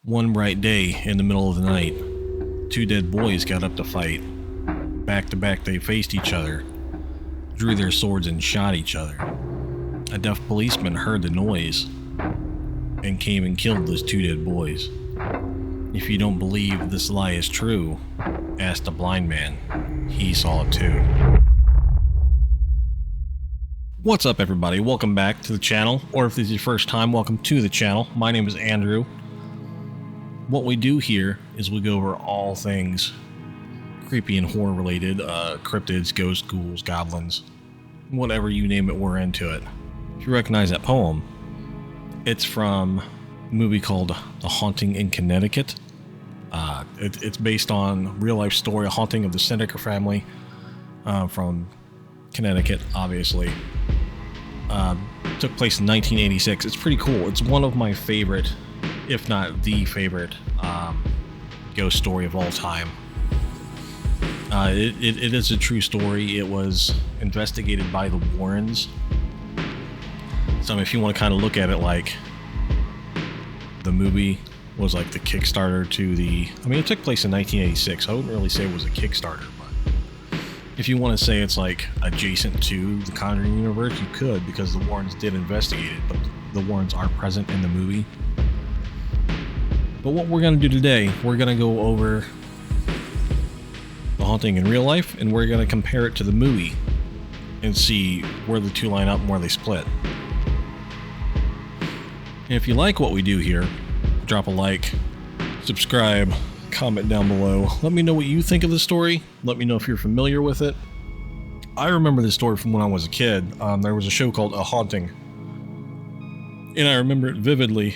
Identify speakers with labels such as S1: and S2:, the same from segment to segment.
S1: One bright day in the middle of the night, two dead boys got up to fight. Back to back, they faced each other, drew their swords, and shot each other. A deaf policeman heard the noise and came and killed those two dead boys. If you don't believe this lie is true, ask the blind man. He saw it too. What's up, everybody? Welcome back to the channel, or if this is your first time, welcome to the channel. My name is Andrew. What we do here is we go over all things creepy and horror related, cryptids, ghosts, ghouls, goblins, whatever you name it, we're into it. If you recognize that poem, it's from a movie called The Haunting in Connecticut. It's based on a real life story, a haunting of the SnedekerFamily from Connecticut, obviously. Took place in 1986. It's pretty cool. It's one of my favorite, if not the favorite, ghost story of all time. It is a true story. It was investigated by the Warrens. So if you want to kind of look at it like the movie was like the Kickstarter to the... I mean, it took place in 1986. I wouldn't really say it was a Kickstarter, but if you want to say it's like adjacent to the Conjuring universe, you could, because the Warrens did investigate it, but the Warrens are present in the movie. But what we're going to do today, we're going to go over The Haunting in real life, and we're going to compare it to the movie and see where the two line up and where they split. And if you like what we do here, drop a like, subscribe, comment down below. Let me know what you think of the story. Let me know if you're familiar with it. I remember this story from when I was a kid. There was a show called A Haunting, and I remember it vividly.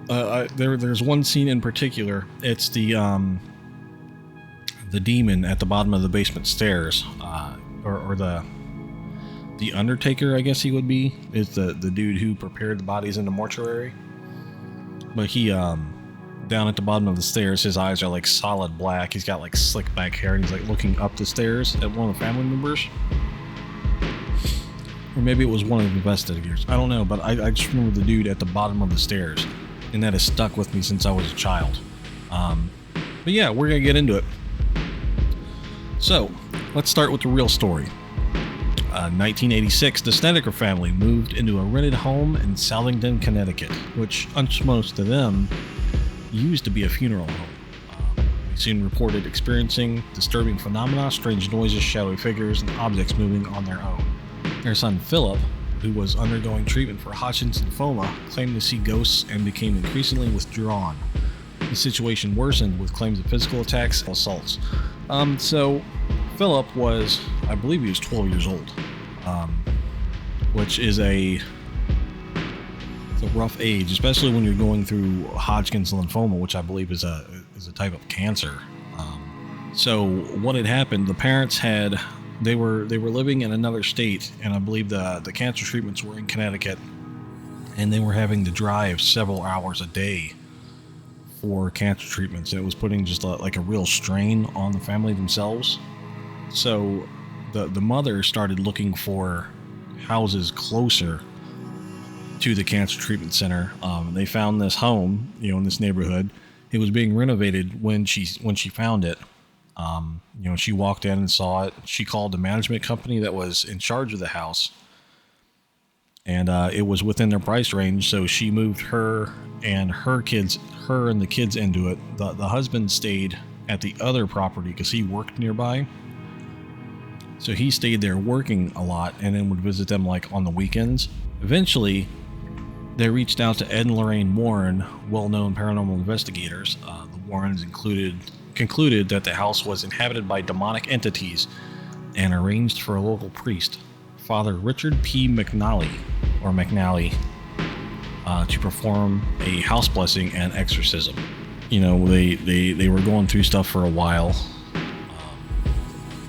S1: There's one scene in particular. It's the demon at the bottom of the basement stairs, or the Undertaker, I guess he would be, is the dude who prepared the bodies in the mortuary. But he, down at the bottom of the stairs, his eyes are like solid black. He's got like slick back hair, and he's like looking up the stairs at one of the family members. Or maybe it was one of the investigators. I don't know, but I just remember the dude at the bottom of the stairs, and that has stuck with me since I was a child. But yeah, we're gonna get into it. So, let's start with the real story. 1986, the SnedekerFamily moved into a rented home in Southington, Connecticut, which, unbeknownst to them, used to be a funeral home. They soon reported experiencing disturbing phenomena, strange noises, shadowy figures, and objects moving on their own. Their son Philip, who was undergoing treatment for Hodgkin's lymphoma, claimed to see ghosts and became increasingly withdrawn. The situation worsened with claims of physical attacks and assaults. So Philip was, I believe he was 12 years old, which is it's a rough age, especially when you're going through Hodgkin's lymphoma, which I believe is a type of cancer. So what had happened, the parents they were living in another state, and I believe the cancer treatments were in Connecticut, and they were having to drive several hours a day for cancer treatments, and it was putting just like a real strain on the family themselves. So the mother started looking for houses closer to the cancer treatment center. They found this home, in this neighborhood. It was being renovated when she found it. She walked in and saw it. She called the management company that was in charge of the house, and it was within their price range. So she moved her and the kids into it. The husband stayed at the other property because he worked nearby. So he stayed there working a lot, and then would visit them like on the weekends. Eventually, they reached out to Ed and Lorraine Warren, well-known paranormal investigators. The Warrens concluded that the house was inhabited by demonic entities, and arranged for a local priest, Father Richard P. McNally, to perform a house blessing and exorcism. They were going through stuff for a while.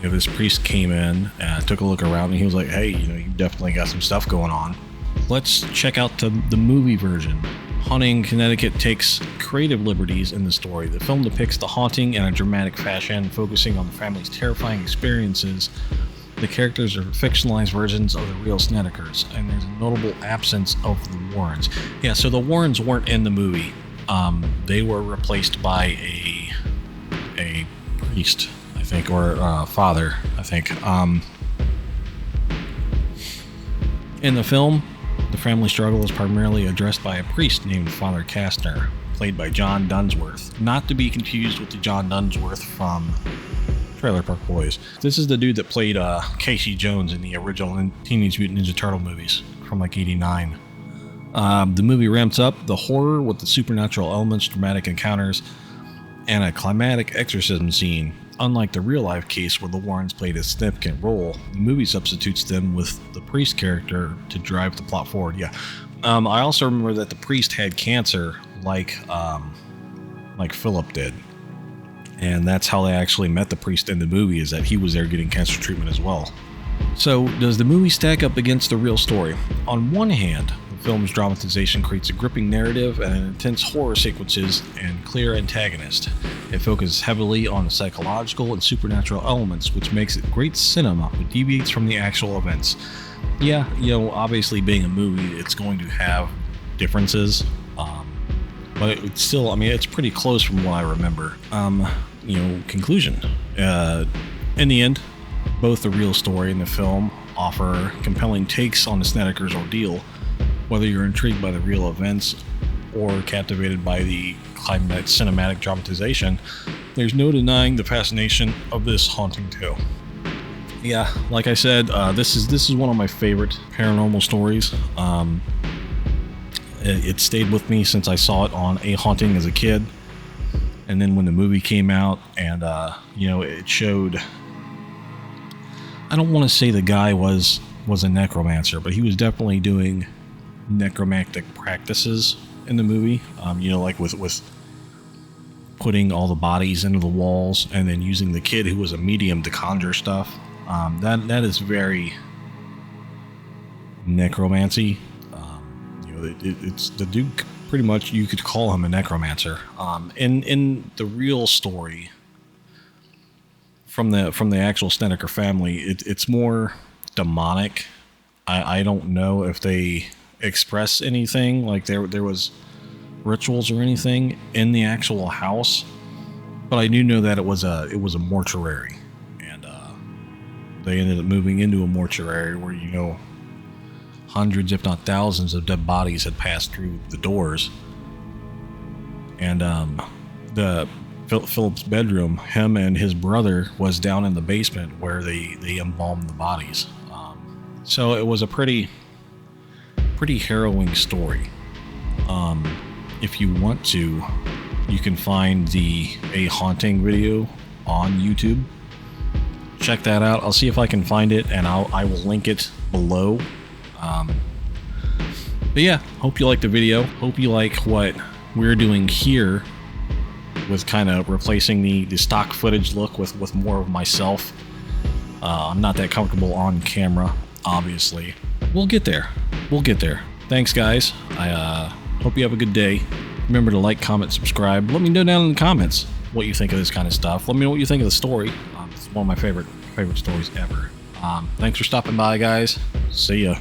S1: This priest came in and took a look around, and he was like, hey, you definitely got some stuff going on. Let's check out the movie version. Haunting in Connecticut takes creative liberties in the story. The film depicts the haunting in a dramatic fashion, focusing on the family's terrifying experiences. The characters are fictionalized versions of the real Snedekers, and there's a notable absence of the Warrens. Yeah, so the Warrens weren't in the movie. They were replaced by a priest, I think, or father, I think. In the film, the family struggle is primarily addressed by a priest named Father Kastner, played by John Dunsworth, not to be confused with the John Dunsworth from Trailer Park Boys. This is the dude that played Casey Jones in the original Teenage Mutant Ninja Turtle movies from like '89. The movie ramps up the horror with the supernatural elements, dramatic encounters, and a climatic exorcism scene. Unlike the real-life case where the Warrens played a significant role, the movie substitutes them with the priest character to drive the plot forward. Yeah. I also remember that the priest had cancer, like Philip did. And that's how they actually met the priest in the movie, is that he was there getting cancer treatment as well. So, does the movie stack up against the real story? On one hand, the film's dramatization creates a gripping narrative and intense horror sequences and clear antagonist. It focuses heavily on the psychological and supernatural elements, which makes it great cinema but deviates from the actual events. Yeah, obviously being a movie, it's going to have differences, but it's still, it's pretty close from what I remember. Conclusion. In the end, both the real story and the film offer compelling takes on the Snedeker's ordeal. Whether you're intrigued by the real events or captivated by the cinematic dramatization, there's no denying the fascination of this haunting tale. Yeah, like I said, this is one of my favorite paranormal stories. It stayed with me since I saw it on A Haunting as a kid. And then when the movie came out and, it showed... I don't want to say the guy was a necromancer, but he was definitely doing necromantic practices in the movie. Like with putting all the bodies into the walls and then using the kid who was a medium to conjure stuff. That is very necromancy. It's the dude. Pretty much, you could call him a necromancer. In the real story, from the actual Snedeker family, it's more demonic. I don't know if they express anything like there was rituals or anything in the actual house, but I do know that it was a mortuary, and they ended up moving into a mortuary where hundreds, if not thousands, of dead bodies had passed through the doors. And the Philip's bedroom, him and his brother, was down in the basement where they embalmed the bodies. So it was a pretty harrowing story. If you want to, you can find the A Haunting video on YouTube. Check that out. I'll see if I can find it, and I will link it below. But yeah, hope you like the video. Hope you like what we're doing here with kind of replacing the stock footage look with more of myself. I'm not that comfortable on camera, obviously. We'll get there. Thanks, guys. I hope you have a good day. Remember to like, comment, subscribe. Let me know down in the comments what you think of this kind of stuff. Let me know what you think of the story. It's one of my favorite stories ever. Thanks for stopping by, guys. See ya.